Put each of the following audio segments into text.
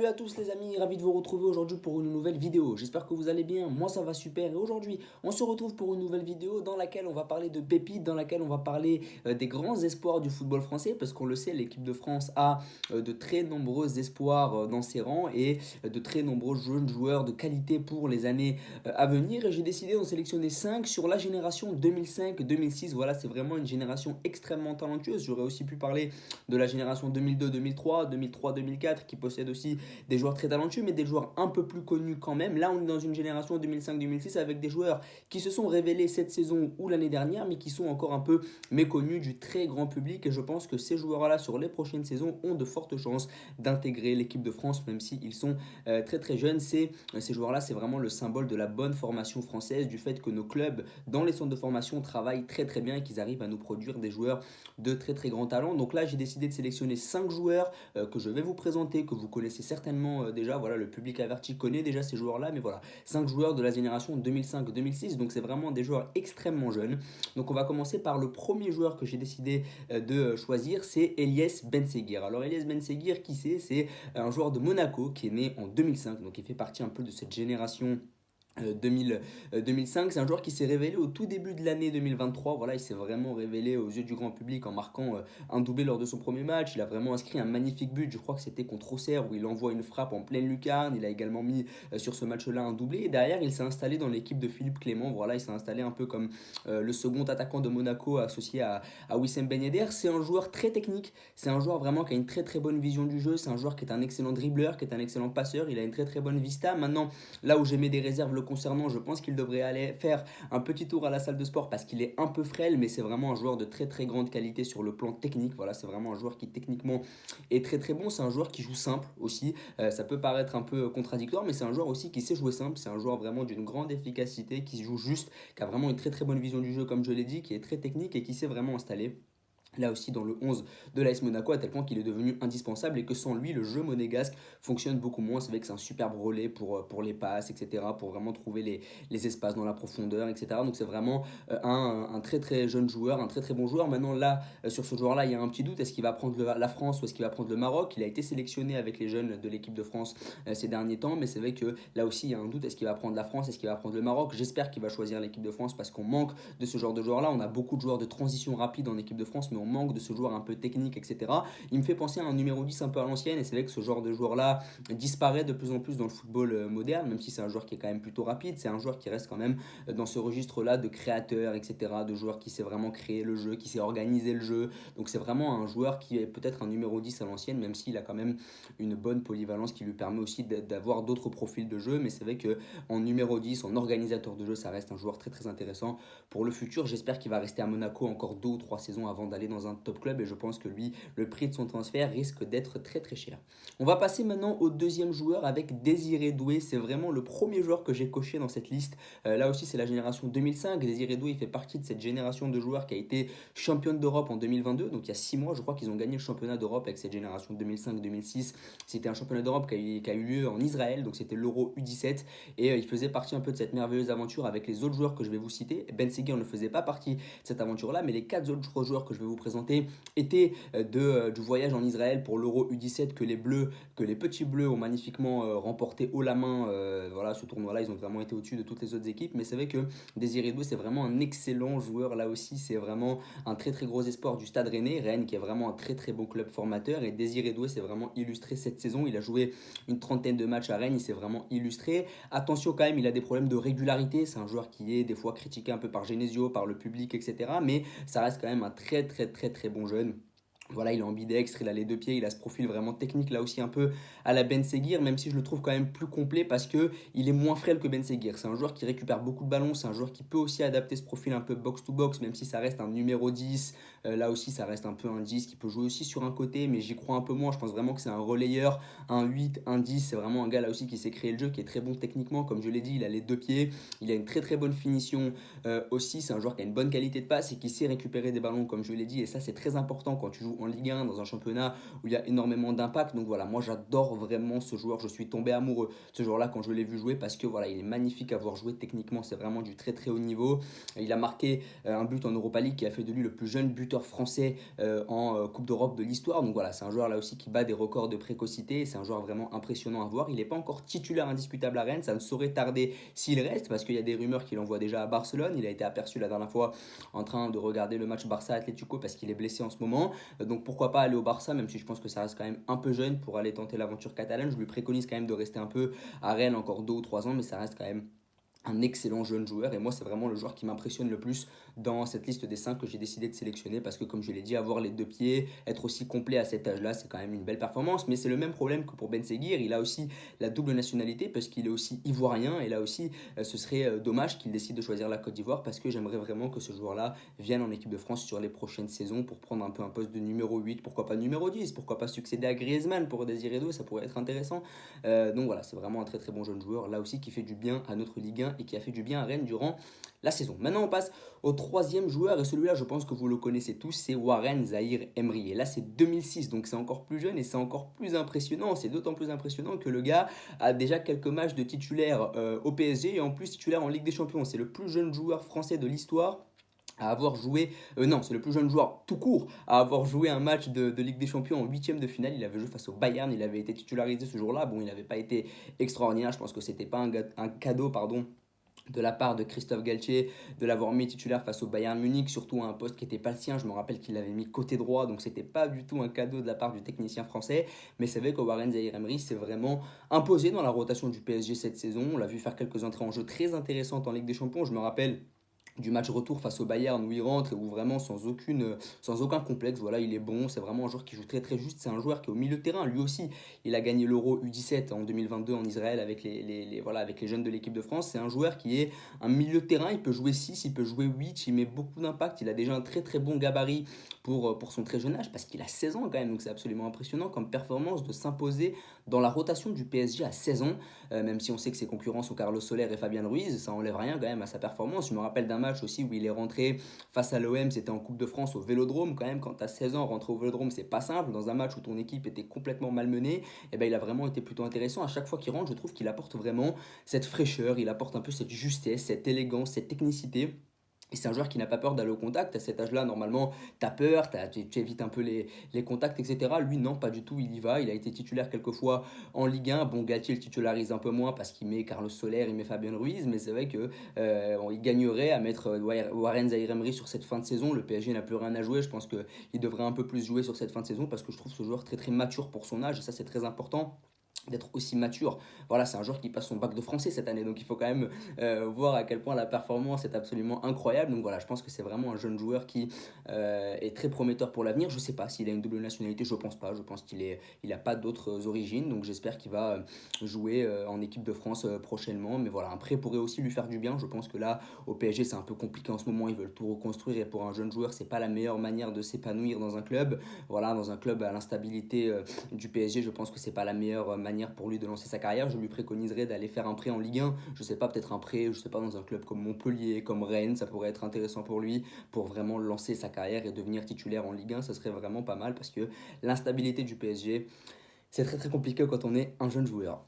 Salut à tous les amis, ravi de vous retrouver aujourd'hui pour une nouvelle vidéo. J'espère que vous allez bien, moi ça va super et aujourd'hui on se retrouve pour une nouvelle vidéo dans laquelle on va parler de pépites, dans laquelle on va parler des grands espoirs du football français parce qu'on le sait, l'équipe de France a de très nombreux espoirs dans ses rangs et de très nombreux jeunes joueurs de qualité pour les années à venir et j'ai décidé d'en sélectionner 5 sur la génération 2005-2006. Voilà, c'est vraiment une génération extrêmement talentueuse. J'aurais aussi pu parler de la génération 2002-2003, 2003-2004 qui possède aussi des joueurs très talentueux mais des joueurs un peu plus connus quand même. Là on est dans une génération 2005-2006 avec des joueurs qui se sont révélés cette saison ou l'année dernière mais qui sont encore un peu méconnus du très grand public et je pense que ces joueurs-là sur les prochaines saisons ont de fortes chances d'intégrer l'équipe de France même s'ils sont très très jeunes. Ces joueurs-là c'est vraiment le symbole de la bonne formation française, du fait que nos clubs dans les centres de formation travaillent très très bien et qu'ils arrivent à nous produire des joueurs de très très grands talents. Donc là j'ai décidé de sélectionner 5 joueurs que je vais vous présenter, que vous connaissez certainement déjà. Voilà, le public averti connaît déjà ces joueurs-là, mais voilà, 5 joueurs de la génération 2005-2006, donc c'est vraiment des joueurs extrêmement jeunes. Donc on va commencer par le premier joueur que j'ai décidé de choisir, c'est Elias Benseghir. Alors Elias Benseghir, qui c'est? C'est un joueur de Monaco qui est né en 2005, donc il fait partie un peu de cette génération 2005. C'est un joueur qui s'est révélé au tout début de l'année 2023. Voilà, il s'est vraiment révélé aux yeux du grand public en marquant un doublé lors de son premier match. Il a vraiment inscrit un magnifique but, je crois que c'était contre Auxerre où il envoie une frappe en pleine lucarne. Il a également mis sur ce match-là un doublé et derrière il s'est installé dans l'équipe de Philippe Clément. Voilà, il s'est installé un peu comme le second attaquant de Monaco associé à Wissem Ben Yedder. C'est un joueur très technique, c'est un joueur vraiment qui a une très très bonne vision du jeu, c'est un joueur qui est un excellent dribbleur, qui est un excellent passeur, il a une très très bonne vista. Maintenant, là où j'ai mis des réserves le concernant, je pense qu'il devrait aller faire un petit tour à la salle de sport parce qu'il est un peu frêle, mais c'est vraiment un joueur de très très grande qualité sur le plan technique. Voilà, c'est vraiment un joueur qui techniquement est très très bon. C'est un joueur qui joue simple aussi. Ça peut paraître un peu contradictoire, mais c'est un joueur aussi qui sait jouer simple. C'est un joueur vraiment d'une grande efficacité, qui joue juste, qui a vraiment une très très bonne vision du jeu, comme je l'ai dit, qui est très technique et qui sait vraiment installer là aussi dans le 11 de l'AS Monaco, à tel point qu'il est devenu indispensable et que sans lui le jeu monégasque fonctionne beaucoup moins. C'est vrai que c'est un superbe relais pour les passes, etc., pour vraiment trouver les espaces dans la profondeur, etc. Donc c'est vraiment un très très jeune joueur, un très très bon joueur. Maintenant là, sur ce joueur là il y a un petit doute, est-ce qu'il va prendre la France ou est-ce qu'il va prendre le Maroc? Il a été sélectionné avec les jeunes de l'équipe de France ces derniers temps, mais c'est vrai que là aussi il y a un doute, est-ce qu'il va prendre la France, est-ce qu'il va prendre le Maroc? J'espère qu'il va choisir l'équipe de France parce qu'on manque de ce genre de joueur là. On a beaucoup de joueurs de transition rapide en équipe de France, mais on manque de ce joueur un peu technique, etc. Il me fait penser à un numéro 10 un peu à l'ancienne, et c'est vrai que ce genre de joueur-là disparaît de plus en plus dans le football moderne, même si c'est un joueur qui est quand même plutôt rapide, c'est un joueur qui reste quand même dans ce registre-là de créateur, etc., de joueur qui sait vraiment créer le jeu, qui sait organiser le jeu. Donc c'est vraiment un joueur qui est peut-être un numéro 10 à l'ancienne, même s'il a quand même une bonne polyvalence qui lui permet aussi d'avoir d'autres profils de jeu, mais c'est vrai qu'en numéro 10, en organisateur de jeu, ça reste un joueur très très intéressant pour le futur. J'espère qu'il va rester à Monaco encore 2 ou 3 saisons avant d'aller dans un top club et je pense que lui, le prix de son transfert risque d'être très très cher. On va passer maintenant au deuxième joueur avec Désiré Doué. C'est vraiment le premier joueur que j'ai coché dans cette liste. Là aussi, c'est la génération 2005. Désiré Doué, il fait partie de cette génération de joueurs qui a été championne d'Europe en 2022. Donc il y a 6 mois, je crois qu'ils ont gagné le championnat d'Europe avec cette génération 2005-2006. C'était un championnat d'Europe qui a eu lieu en Israël, donc c'était l'Euro U17 et il faisait partie un peu de cette merveilleuse aventure avec les autres joueurs que je vais vous citer. Benseghir ne faisait pas partie de cette aventure-là, mais les 4 autres joueurs que je vais vous présenter étaient du voyage en Israël pour l'Euro U17 que les petits bleus ont magnifiquement remporté haut la main. Voilà, ce tournoi-là, ils ont vraiment été au-dessus de toutes les autres équipes. Mais c'est vrai que Désiré Doué, c'est vraiment un excellent joueur. Là aussi, c'est vraiment un très très gros espoir du Stade Rennais. Rennes qui est vraiment un très très bon club formateur. Et Désiré Doué s'est vraiment illustré cette saison. Il a joué une trentaine de matchs à Rennes. Il s'est vraiment illustré. Attention quand même, il a des problèmes de régularité. C'est un joueur qui est des fois critiqué un peu par Genesio, par le public, etc. Mais ça reste quand même un très très très très bon jeune. Voilà, il est ambidextre, il a les deux pieds, il a ce profil vraiment technique là aussi un peu à la Benseghir, même si je le trouve quand même plus complet parce que il est moins frêle que Benseghir. C'est un joueur qui récupère beaucoup de ballons, c'est un joueur qui peut aussi adapter ce profil un peu box to box, même si ça reste un numéro 10. Là aussi, ça reste un peu un 10 qui peut jouer aussi sur un côté, mais j'y crois un peu moins. Je pense vraiment que c'est un relayeur, un 8, un 10. C'est vraiment un gars là aussi qui sait créer le jeu, qui est très bon techniquement. Comme je l'ai dit, il a les deux pieds, il a une très très bonne finition aussi. C'est un joueur qui a une bonne qualité de passe et qui sait récupérer des ballons, comme je l'ai dit, et ça c'est très important quand tu joues joue en Ligue 1 dans un championnat où il y a énormément d'impact. Donc voilà, moi j'adore vraiment ce joueur, je suis tombé amoureux de ce joueur-là quand je l'ai vu jouer parce que voilà, il est magnifique à voir jouer techniquement, c'est vraiment du très très haut niveau. Il a marqué un but en Europa League qui a fait de lui le plus jeune buteur français en Coupe d'Europe de l'histoire. Donc voilà, c'est un joueur là aussi qui bat des records de précocité, c'est un joueur vraiment impressionnant à voir. Il n'est pas encore titulaire indiscutable à Rennes, ça ne saurait tarder s'il reste parce qu'il y a des rumeurs qu'il envoie déjà à Barcelone. Il a été aperçu la dernière fois en train de regarder le match Barça-Atlético parce qu'il est blessé en ce moment. Donc pourquoi pas aller au Barça, même si je pense que ça reste quand même un peu jeune pour aller tenter l'aventure catalane. Je lui préconise quand même de rester un peu à Rennes encore 2 ou 3 ans, mais ça reste quand même un excellent jeune joueur et moi c'est vraiment le joueur qui m'impressionne le plus dans cette liste des 5 que j'ai décidé de sélectionner parce que comme je l'ai dit, avoir les 2 pieds, être aussi complet à cet âge là, c'est quand même une belle performance. Mais c'est le même problème que pour Ben Seguir, il a aussi la double nationalité parce qu'il est aussi ivoirien et là aussi ce serait dommage qu'il décide de choisir la Côte d'Ivoire parce que j'aimerais vraiment que ce joueur là vienne en équipe de France sur les prochaines saisons pour prendre un peu un poste de numéro 8, pourquoi pas numéro 10, pourquoi pas succéder à Griezmann pour Désiré Doué, ça pourrait être intéressant. Donc voilà, c'est vraiment un très très bon jeune joueur là aussi qui fait du bien à notre Ligue 1 et qui a fait du bien à Rennes durant la saison. Maintenant on passe au troisième joueur et celui-là je pense que vous le connaissez tous, c'est Warren Zahir Emery. Et là c'est 2006 donc c'est encore plus jeune et c'est encore plus impressionnant. C'est d'autant plus impressionnant que le gars a déjà quelques matchs de titulaire au PSG et en plus titulaire en Ligue des Champions. C'est le plus jeune joueur français de l'histoire à avoir joué, non, c'est le plus jeune joueur tout court à avoir joué un match de Ligue des Champions en huitième de finale. Il avait joué face au Bayern, il avait été titularisé ce jour-là. Bon, il n'avait pas été extraordinaire, je pense que c'était pas un cadeau, pardon, de la part de Christophe Galtier de l'avoir mis titulaire face au Bayern Munich, surtout à un poste qui n'était pas le sien. Je me rappelle qu'il l'avait mis côté droit, donc c'était pas du tout un cadeau de la part du technicien français. Mais c'est vrai que Warren Zahir Emery s'est vraiment imposé dans la rotation du PSG cette saison. On l'a vu faire quelques entrées en jeu très intéressantes en Ligue des Champions. Je me rappelle du match retour face au Bayern où il rentre et où vraiment sans aucun complexe, voilà, il est bon, c'est vraiment un joueur qui joue très très juste, c'est un joueur qui est au milieu de terrain, lui aussi il a gagné l'Euro U17 en 2022 en Israël avec voilà, avec les jeunes de l'équipe de France. C'est un joueur qui est un milieu de terrain, il peut jouer 6, il peut jouer 8, il met beaucoup d'impact, il a déjà un très très bon gabarit pour son très jeune âge parce qu'il a 16 ans quand même, donc c'est absolument impressionnant comme performance de s'imposer dans la rotation du PSG à 16 ans, même si on sait que ses concurrents sont Carlos Soler et Fabien Ruiz, ça enlève rien quand même à sa performance. Je me rappelle d'un match aussi où il est rentré face à l'OM, c'était en Coupe de France au Vélodrome quand même. Quand tu as 16 ans, rentrer au Vélodrome c'est pas simple, dans un match où ton équipe était complètement malmenée. Et ben il a vraiment été plutôt intéressant. À chaque fois qu'il rentre, je trouve qu'il apporte vraiment cette fraîcheur, il apporte un peu cette justesse, cette élégance, cette technicité. Et c'est un joueur qui n'a pas peur d'aller au contact. À cet âge-là, normalement, tu as peur, tu évites un peu les contacts, etc. Lui, non, pas du tout, il y va. Il a été titulaire quelques fois en Ligue 1. Bon, Galtier le titularise un peu moins parce qu'il met Carlos Soler, il met Fabien Ruiz. Mais c'est vrai qu'il il gagnerait à mettre Warren Zahir Emery sur cette fin de saison. Le PSG n'a plus rien à jouer. Je pense qu'il devrait un peu plus jouer sur cette fin de saison parce que je trouve ce joueur très très mature pour son âge. Et ça, c'est très important d'être aussi mature. Voilà, c'est un joueur qui passe son bac de français cette année, donc il faut quand même voir à quel point la performance est absolument incroyable. Donc voilà, je pense que c'est vraiment un jeune joueur qui est très prometteur pour l'avenir. Je sais pas s'il a une double nationalité, je pense pas. Je pense il a pas d'autres origines, donc j'espère qu'il va jouer en équipe de France prochainement. Mais voilà, un prêt pourrait aussi lui faire du bien. Je pense que là, au PSG, c'est un peu compliqué en ce moment. Ils veulent tout reconstruire et pour un jeune joueur, c'est pas la meilleure manière de s'épanouir dans un club. Voilà, dans un club à l'instabilité du PSG, je pense que c'est pas la meilleure manière pour lui de lancer sa carrière. Je lui préconiserais d'aller faire un prêt en Ligue 1. Je sais pas, peut-être un prêt, je sais pas, dans un club comme Montpellier, comme Rennes, ça pourrait être intéressant pour lui pour vraiment lancer sa carrière et devenir titulaire en Ligue 1. Ça serait vraiment pas mal parce que l'instabilité du PSG, c'est très très compliqué quand on est un jeune joueur.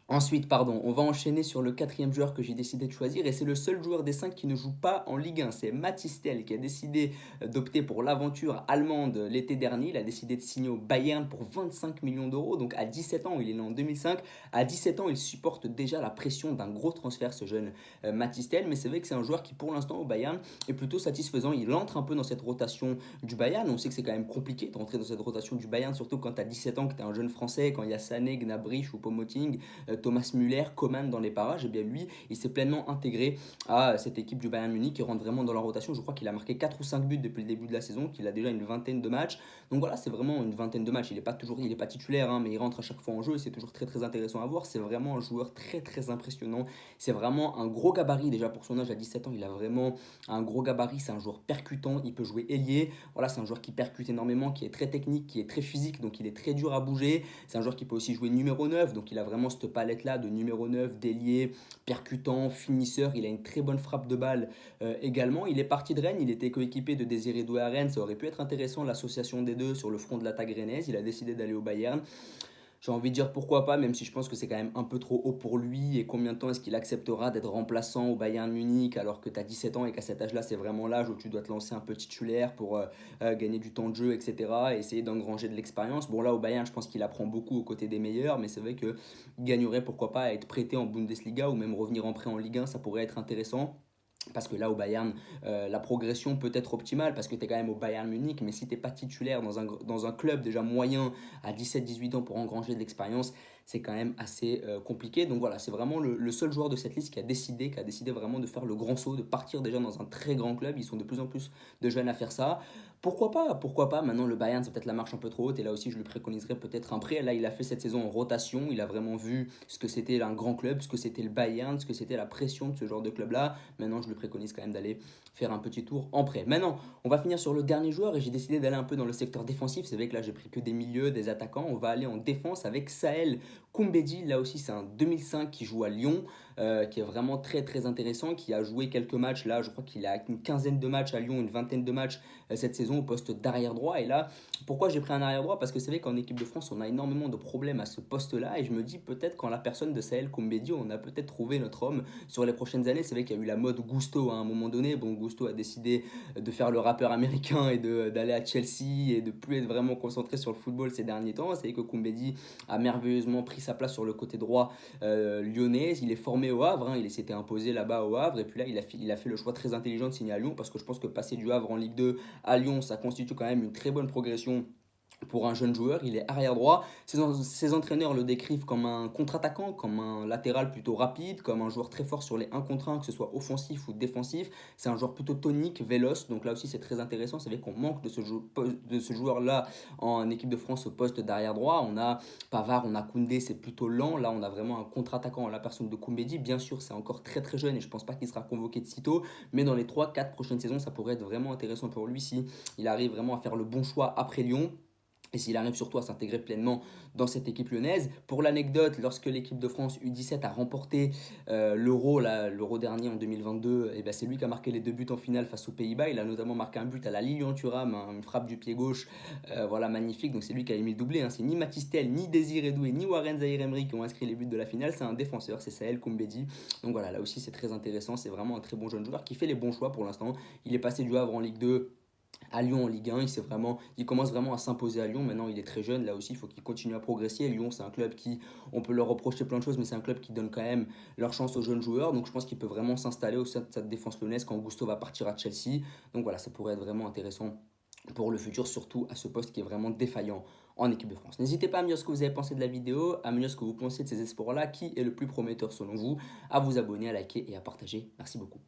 Ensuite, pardon, on va enchaîner sur le quatrième joueur que j'ai décidé de choisir et c'est le seul joueur des 5 qui ne joue pas en Ligue 1. C'est Mathys Tel qui a décidé d'opter pour l'aventure allemande l'été dernier. Il a décidé de signer au Bayern pour 25 millions d'euros. Donc à 17 ans, il est né en 2005. À 17 ans, il supporte déjà la pression d'un gros transfert, ce jeune Mathys Tel. Mais c'est vrai que c'est un joueur qui, pour l'instant, au Bayern, est plutôt satisfaisant. Il entre un peu dans cette rotation du Bayern. On sait que c'est quand même compliqué d'entrer dans cette rotation du Bayern, surtout quand tu as 17 ans, que tu es un jeune Français, quand il y a Sané, Gnabry, Choupo-Moting, Thomas Müller, Coman dans les parages. Et bien lui, il s'est pleinement intégré à cette équipe du Bayern Munich qui rentre vraiment dans la rotation. Je crois qu'il a marqué 4 ou 5 buts depuis le début de la saison, qu'il a déjà une vingtaine de matchs. Donc voilà, c'est vraiment une vingtaine de matchs. Il n'est pas titulaire, hein, mais il rentre à chaque fois en jeu et c'est toujours très très intéressant à voir. C'est vraiment un joueur très très impressionnant. C'est vraiment un gros gabarit déjà pour son âge à 17 ans. Il a vraiment un gros gabarit. C'est un joueur percutant. Il peut jouer ailier. Voilà, c'est un joueur qui percute énormément, qui est très technique, qui est très physique, donc il est très dur à bouger. C'est un joueur qui peut aussi jouer numéro 9, donc il a vraiment cette palette palette-là de numéro 9, d'ailier, percutant, finisseur. Il a une très bonne frappe de balle également. Il est parti de Rennes, il était coéquipé de Désiré Doué à Rennes. Ça aurait pu être intéressant l'association des deux sur le front de l'attaque rennaise. Il a décidé d'aller au Bayern. J'ai envie de dire pourquoi pas, même si je pense que c'est quand même un peu trop haut pour lui. Et combien de temps est-ce qu'il acceptera d'être remplaçant au Bayern Munich alors que tu as 17 ans et qu'à cet âge-là, c'est vraiment l'âge où tu dois te lancer un peu titulaire pour gagner du temps de jeu, etc. Et essayer d'engranger de l'expérience. Bon, là, au Bayern, je pense qu'il apprend beaucoup aux côtés des meilleurs, mais c'est vrai qu'il gagnerait pourquoi pas à être prêté en Bundesliga ou même revenir en prêt en Ligue 1, ça pourrait être intéressant. Parce que là, au Bayern, la progression peut être optimale parce que tu es quand même au Bayern Munich, mais si tu n'es pas titulaire dans un club déjà moyen à 17-18 ans pour engranger de l'expérience, c'est quand même assez compliqué. Donc voilà, c'est vraiment le seul joueur de cette liste qui a décidé vraiment de faire le grand saut, de partir déjà dans un très grand club. Ils sont de plus en plus de jeunes à faire ça. Pourquoi pas? Pourquoi pas? Maintenant, le Bayern, c'est peut-être la marche un peu trop haute. Et là aussi, je lui préconiserais peut-être un prêt. Là, il a fait cette saison en rotation. Il a vraiment vu ce que c'était un grand club, ce que c'était le Bayern, ce que c'était la pression de ce genre de club-là. Maintenant, je lui préconise quand même d'aller faire un petit tour en prêt. Maintenant, on va finir sur le dernier joueur et j'ai décidé d'aller un peu dans le secteur défensif. C'est vrai que là, j'ai pris que des milieux, des attaquants. On va aller en défense avec Sahel Koumbedi. Là aussi, c'est un 2005 qui joue à Lyon, qui est vraiment très très intéressant, qui a joué quelques matchs. Là, je crois qu'il a une quinzaine de matchs à Lyon, une vingtaine de matchs cette saison au poste d'arrière droit. Et là, pourquoi j'ai pris un arrière droit? Parce que c'est vrai qu'en équipe de France, on a énormément de problèmes à ce poste-là. Et je me dis peut-être qu'en la personne de Sahel Koumbedi, on a peut-être trouvé notre homme sur les prochaines années. C'est vrai qu'il y a eu la mode Gusto à un moment donné. Bon, Gusto a décidé de faire le rappeur américain et d'aller à Chelsea et de plus être vraiment concentré sur le football ces derniers temps. C'est vrai que Koumbedi a merveilleusement pris sa place sur le côté droit lyonnais. Il est formé au Havre, hein. Il s'était imposé là-bas au Havre. Et puis là, il a fait le choix très intelligent de signer à Lyon parce que je pense que passer du Havre en Ligue 2 à Lyon, ça constitue quand même une très bonne progression pour un jeune joueur. Il est arrière droit. Ses entraîneurs le décrivent comme un contre-attaquant, comme un latéral plutôt rapide, comme un joueur très fort sur les 1 contre 1, que ce soit offensif ou défensif. C'est un joueur plutôt tonique, véloce. Donc là aussi, c'est très intéressant. C'est vrai qu'on manque de ce joueur-là en équipe de France au poste d'arrière droit. On a Pavard, on a Koundé, c'est plutôt lent. Là, on a vraiment un contre-attaquant en la personne de Koumbedi. Bien sûr, c'est encore très très jeune et je ne pense pas qu'il sera convoqué de sitôt. Mais dans les 3-4 prochaines saisons, ça pourrait être vraiment intéressant pour lui si il arrive vraiment à faire le bon choix après Lyon. Et s'il arrive surtout à s'intégrer pleinement dans cette équipe lyonnaise. Pour l'anecdote, lorsque l'équipe de France U17 a remporté l'Euro dernier en 2022, et ben c'est lui qui a marqué les 2 buts en finale face aux Pays-Bas. Il a notamment marqué un but à la Lilian Thuram, une frappe du pied gauche, voilà, magnifique. Donc c'est lui qui a mis le doublé, hein. C'est ni Matistel, ni Désiré Doué, ni Warren Zaïre-Emery qui ont inscrit les buts de la finale. C'est un défenseur, c'est Sahel Koumbedi. Donc voilà, là aussi c'est très intéressant. C'est vraiment un très bon jeune joueur qui fait les bons choix pour l'instant. Il est passé du Havre en Ligue 2 à Lyon en Ligue 1, il commence vraiment à s'imposer à Lyon. Maintenant, il est très jeune. Là aussi, il faut qu'il continue à progresser. Lyon, c'est un club qui, on peut leur reprocher plein de choses, mais c'est un club qui donne quand même leur chance aux jeunes joueurs. Donc, je pense qu'il peut vraiment s'installer au sein de cette défense lyonnaise quand Gusto va partir à Chelsea. Donc, voilà, ça pourrait être vraiment intéressant pour le futur, surtout à ce poste qui est vraiment défaillant en équipe de France. N'hésitez pas à me dire ce que vous avez pensé de la vidéo, à me dire ce que vous pensez de ces espoirs-là, qui est le plus prometteur selon vous, à vous abonner, à liker et à partager. Merci beaucoup.